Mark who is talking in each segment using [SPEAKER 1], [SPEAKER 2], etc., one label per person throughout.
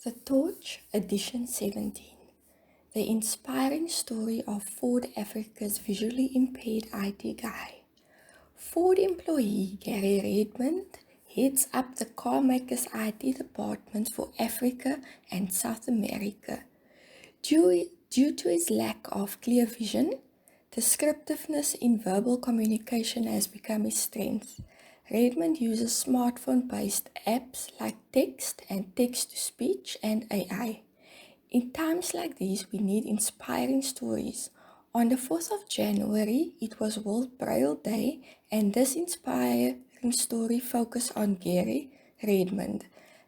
[SPEAKER 1] The Torch, Edition 17. The inspiring story of Ford Africa's visually impaired IT guy. Ford employee Gary Redmond heads up the carmaker's IT department for Africa and South America. Due to his lack of clear vision, descriptiveness in verbal communication has become his strength. Redmond uses smartphone-based apps like text and text-to-speech and AI. In times like these, we need inspiring stories. On the 4th of January, it was World Braille Day, and this inspiring story focused on Gary Redmond.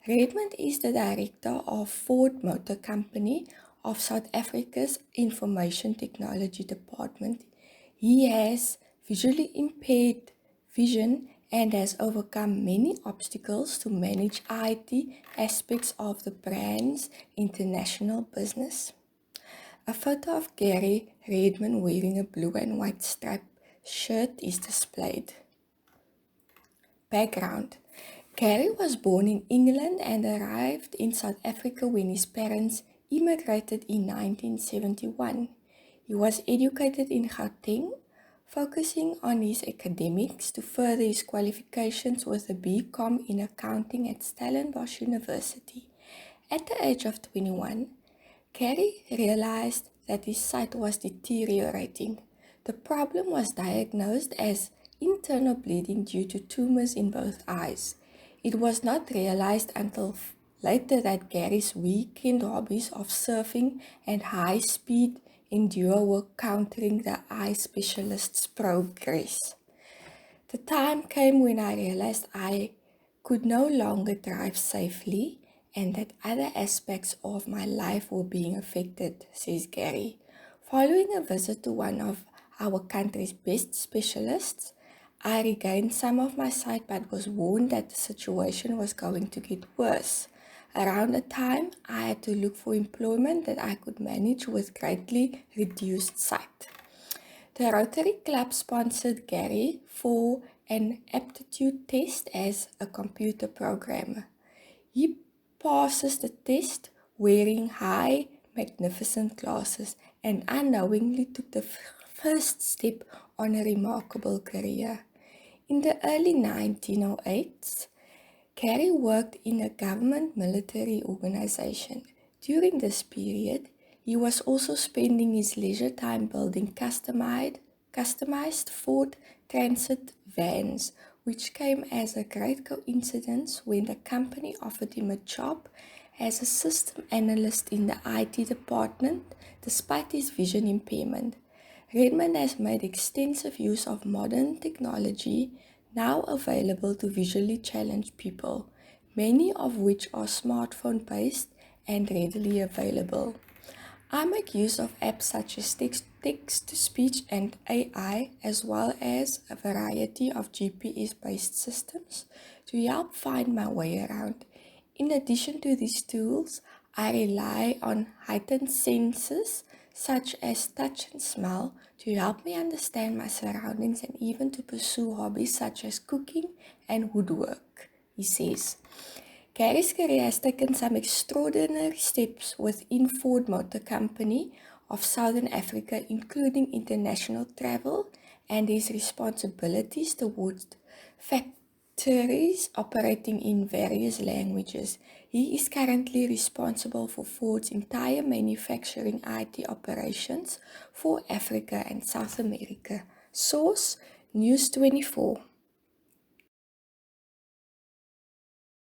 [SPEAKER 1] Redmond is the director of Ford Motor Company of South Africa's Information Technology Department. He has visually impaired vision and has overcome many obstacles to manage IT aspects of the brand's international business. A photo of Gary Redmond wearing a blue and white striped shirt is displayed. Background: Gary was born in England and arrived in South Africa when his parents immigrated in 1971. He was educated in Gauteng, focusing on his academics to further his qualifications with a BCom in accounting at Stellenbosch University. At the age of 21, Gary realized that his sight was deteriorating. The problem was diagnosed as internal bleeding due to tumors in both eyes. It was not realized until later that Gary's weekend hobbies of surfing and high-speed enduro were countering the eye specialist's progress. The time came when I realized I could no longer drive safely and that other aspects of my life were being affected, says Gary. Following a visit to one of our country's best specialists, I regained some of my sight but was warned that the situation was going to get worse. Around the time, I had to look for employment that I could manage with greatly reduced sight. The Rotary Club sponsored Gary for an aptitude test as a computer programmer. He passes the test wearing high, magnificent glasses and unknowingly took the first step on a remarkable career. In the early 1908s, Gary worked in a government military organization. During this period, he was also spending his leisure time building customized Ford Transit vans, which came as a great coincidence when the company offered him a job as a system analyst in the IT department despite his vision impairment. Redmond has made extensive use of modern technology now available to visually challenged people, many of which are smartphone-based and readily available. I make use of apps such as text-to-speech and AI, as well as a variety of GPS-based systems to help find my way around. In addition to these tools, I rely on heightened senses such as touch and smell to help me understand my surroundings and even to pursue hobbies such as cooking and woodwork, he says. Gary's career has taken some extraordinary steps within Ford Motor Company of Southern Africa, including international travel and his responsibilities towards factories operating in various languages. He is currently responsible for Ford's entire manufacturing IT operations for Africa and South America. Source: News 24.